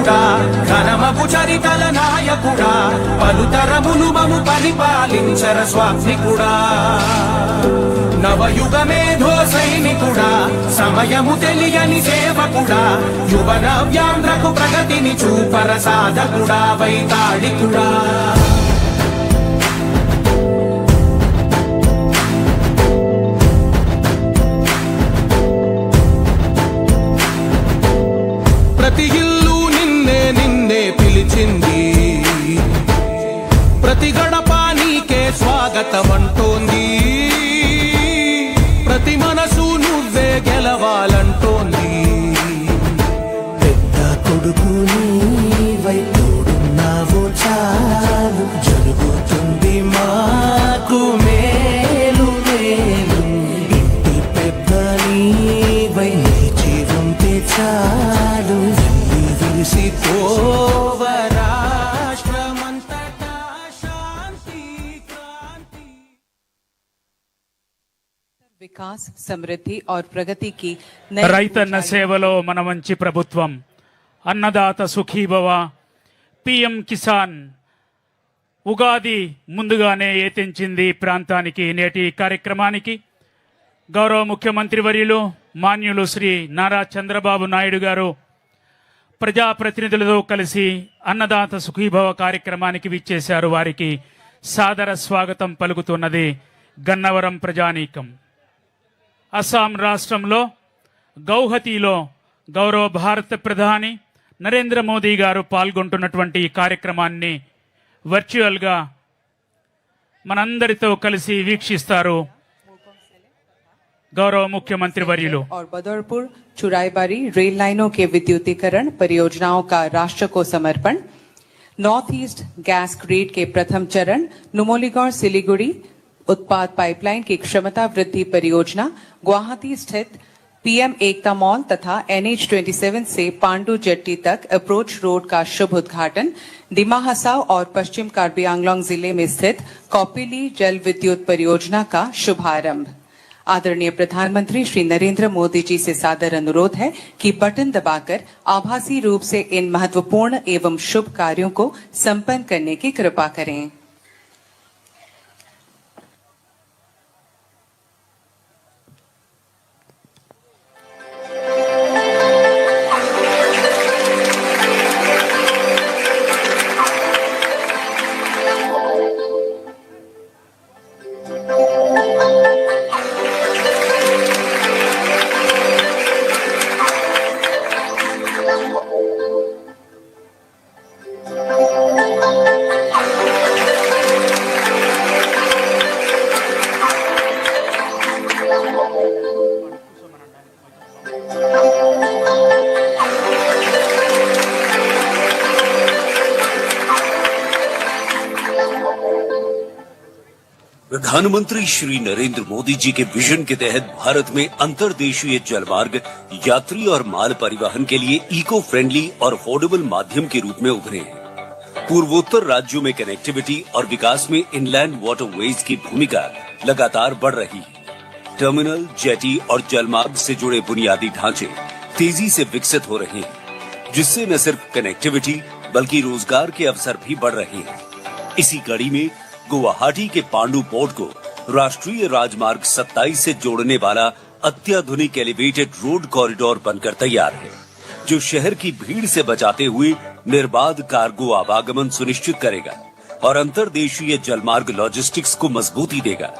రక్షకుడా ఘనమగు చరితల నాయకుడా పలుతరములు మము పరిపాలించర స్వామికుడా నవయుగ మేధో సైనికుడా సమయము తెలియని సేవకుడా యువన వ్యాంధ్రకు ప్రగతిని చూపర సాధకుడా వైతాళికుడా ప్రతి ఇల్లు నిన్నే నిన్నే పిలిచింది ప్రతి గడప నీకే స్వాగతమంటోంది ప్రతి మనసు నువ్వే గెలవాలంటోంది పెద్ద కొడుకు నీవై తోడున్నావు చాలు జరుగుతుంది మాకు మేలు మేలు ఇంటి పెద్ద నీవై నిలిచి ఉంటే చాలు విలిసి రాష్ట్రమంతటా శాంతి క్రాంతి विकास समृद्धि और प्रगति की రైతన్న సేవలో మన మంచి ప్రభుత్వం అన్నదాత సుఖీభవ పిఎం కిసాన్ ఉగాది ముందుగానే ఏతించింది ప్రాంతానికి. నేటి కార్యక్రమానికి గౌరవ ముఖ్యమంత్రి వర్యులు మాన్యులు శ్రీ నారా చంద్రబాబు నాయుడు గారు ప్రజాప్రతినిధులతో కలిసి అన్నదాత సుఖీభవ కార్యక్రమానికి విచ్చేశారు. వారికి సాదర స్వాగతం పలుకుతున్నది గన్నవరం ప్రజానీకం. అస్సాం రాష్ట్రంలో గౌహతిలో గౌరవ భారత ప్రధాని నరేంద్ర మోదీ గారు పాల్గొంటున్నటువంటి ఈ కార్యక్రమాన్ని వర్చువల్గా మనందరితో కలిసి వీక్షిస్తారు గౌరవ ముఖ్యమంత్రి వర్యులు. और बदरपुर चुराईबारी रेल लाइनों के विद्युतीकरण परियोजनाओं का राष्ट्र को समर्पण, नॉर्थ ईस्ट गैस ग्रिड के प्रथम चरण नुमोलीगढ़ सिलीगुड़ी उत्पाद पाइपलाइन की क्षमता वृद्धि परियोजना, गुवाहाटी स्थित पीएम एकता मॉल तथा NH27 से पांडु जेट्टी तक अप्रोच रोड का शुभ उद्घाटन, डिमा हसाव और पश्चिम कार्बी आंगलोंग जिले में स्थित कौपिली जल विद्युत परियोजना का शुभारंभ। आदरणीय प्रधानमंत्री श्री नरेंद्र मोदी जी से सादर अनुरोध है कि बटन दबाकर आभासी रूप से इन महत्वपूर्ण एवं शुभ कार्यों को संपन्न करने की कृपा करें। प्रधानमंत्री श्री नरेंद्र मोदी जी के विजन के तहत भारत में अंतर्देशीय जलमार्ग यात्री और माल परिवहन के लिए इको फ्रेंडली और अफोर्डेबल माध्यम के रूप में उभरे हैं। पूर्वोत्तर राज्यों में कनेक्टिविटी और विकास में इनलैंड वाटरवेज की भूमिका लगातार बढ़ रही है। टर्मिनल, जेटी और जलमार्ग से जुड़े बुनियादी ढांचे तेजी से विकसित हो रहे हैं, जिससे न सिर्फ कनेक्टिविटी बल्कि रोजगार के अवसर भी बढ़ रहे हैं। इसी कड़ी में गुवाहाटी के पांडु पोर्ट को राष्ट्रीय राजमार्ग 27 से जोड़ने वाला अत्याधुनिक एलिवेटेड रोड कॉरिडोर बनकर तैयार है, जो शहर की भीड़ से बचाते हुए निर्बाध कार्गो आवागमन सुनिश्चित करेगा और अंतर्देशीय जलमार्ग लॉजिस्टिक्स को मजबूती देगा।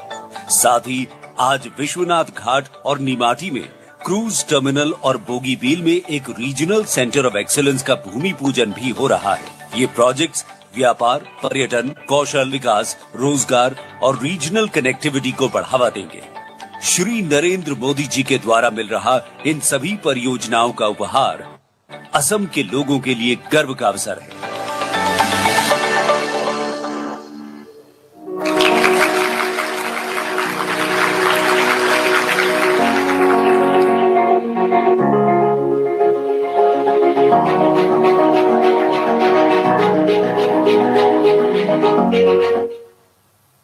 साथ ही आज विश्वनाथ घाट और निमाटी में क्रूज टर्मिनल और बोगीबील में एक रीजनल सेंटर ऑफ एक्सीलेंस का भूमि पूजन भी हो रहा है। ये प्रोजेक्ट्स व्यापार, पर्यटन, कौशल विकास, रोजगार और रीजनल कनेक्टिविटी को बढ़ावा देंगे। श्री नरेंद्र मोदी जी के द्वारा मिल रहा इन सभी परियोजनाओं का उपहार असम के लोगों के लिए गर्व का अवसर है।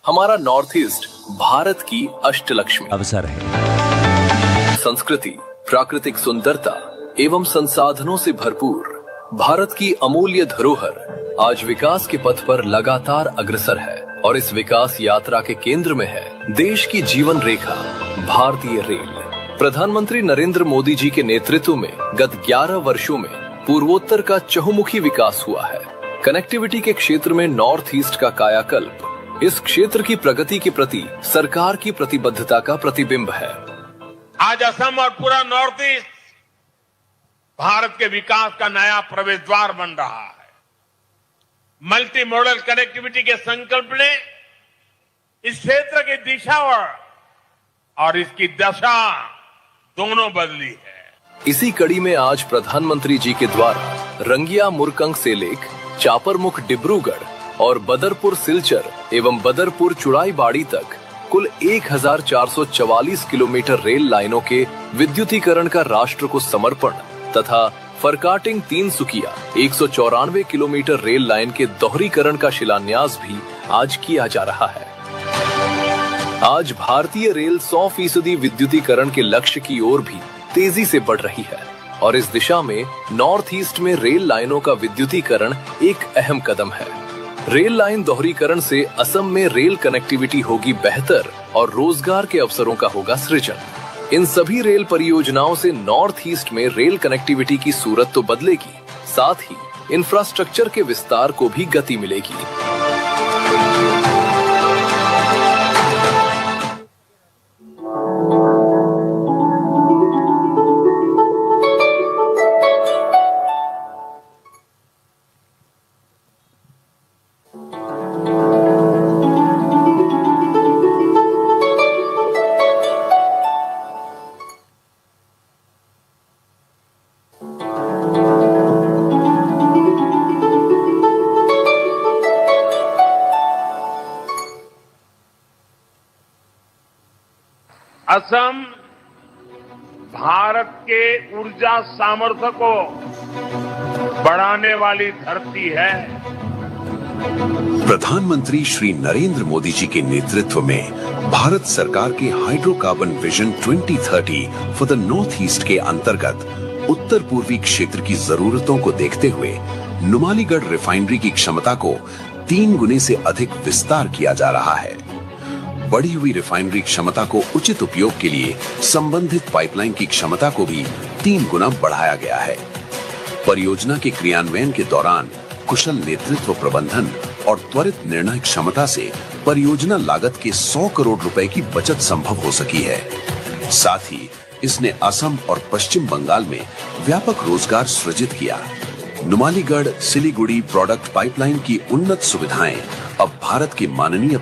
हमारा नॉर्थ ईस्ट भारत की अष्टलक्ष्मी अवसर है। संस्कृति, प्राकृतिक सुंदरता एवं संसाधनों से भरपूर भारत की अमूल्य धरोहर आज विकास के पथ पर लगातार अग्रसर है और इस विकास यात्रा के केंद्र में है देश की जीवन रेखा भारतीय रेल। प्रधानमंत्री नरेंद्र मोदी जी के नेतृत्व में गत 11 वर्षों में पूर्वोत्तर का चहुमुखी विकास हुआ है। कनेक्टिविटी के क्षेत्र में नॉर्थ ईस्ट का कायाकल्प इस क्षेत्र की प्रगति के प्रति सरकार की प्रतिबद्धता का प्रतिबिंब है। आज असम और पूरा नॉर्थ ईस्ट भारत के विकास का नया प्रवेश द्वार बन रहा है। मल्टी मॉडल कनेक्टिविटी के संकल्प ने इस क्षेत्र की दिशा और इसकी दशा दोनों बदली है। इसी कड़ी में आज प्रधानमंत्री जी के द्वारा रंगिया मुरकंग सेलेक, चापरमुख डिब्रूगढ़ और बदरपुर सिलचर एवं बदरपुर चुड़ाईबाड़ी तक कुल 1444 किलोमीटर रेल लाइनों के विद्युतीकरण का राष्ट्र को समर्पण तथा फरकाटिंग तीनसुकिया 194 किलोमीटर रेल लाइन के दोहरीकरण का शिलान्यास भी आज किया जा रहा है। आज भारतीय रेल 100% विद्युतीकरण के लक्ष्य की ओर भी तेजी से बढ़ रही है और इस दिशा में नॉर्थ ईस्ट में रेल लाइनों का विद्युतीकरण एक अहम कदम है। रेल लाइन दोहरीकरण से असम में रेल कनेक्टिविटी होगी बेहतर और रोजगार के अवसरों का होगा सृजन। इन सभी रेल परियोजनाओं से नॉर्थ ईस्ट में रेल कनेक्टिविटी की सूरत तो बदलेगी, साथ ही इंफ्रास्ट्रक्चर के विस्तार को भी गति मिलेगी। असम भारत के ऊर्जा सामर्थ्य को बढ़ाने वाली धरती है। प्रधानमंत्री श्री नरेंद्र मोदी जी के नेतृत्व में भारत सरकार के hydrocarbon vision 2030 for the north east के अंतर्गत उत्तर पूर्वी क्षेत्र की जरूरतों को देखते हुए नुमालीगढ़ रिफाइनरी की क्षमता को 3 गुने से अधिक विस्तार किया जा रहा है। बढ़ी हुई रिफाइनरी क्षमता को उचित उपयोग के लिए संबंधित पाइपलाइन की क्षमता को भी 3 गुना बढ़ाया गया है। परियोजना के क्रियान्वयन के दौरान कुशल नेतृत्व प्रबंधन और त्वरित निर्णय क्षमता से परियोजना लागत के 100 करोड़ रुपए की बचत संभव हो सकी है। साथ ही इसने असम और पश्चिम बंगाल में व्यापक रोजगार सृजित किया। नुमालीगढ़ सिलीगुड़ी प्रोडक्ट पाइपलाइन की उन्नत सुविधाएं अब भारत के माननीय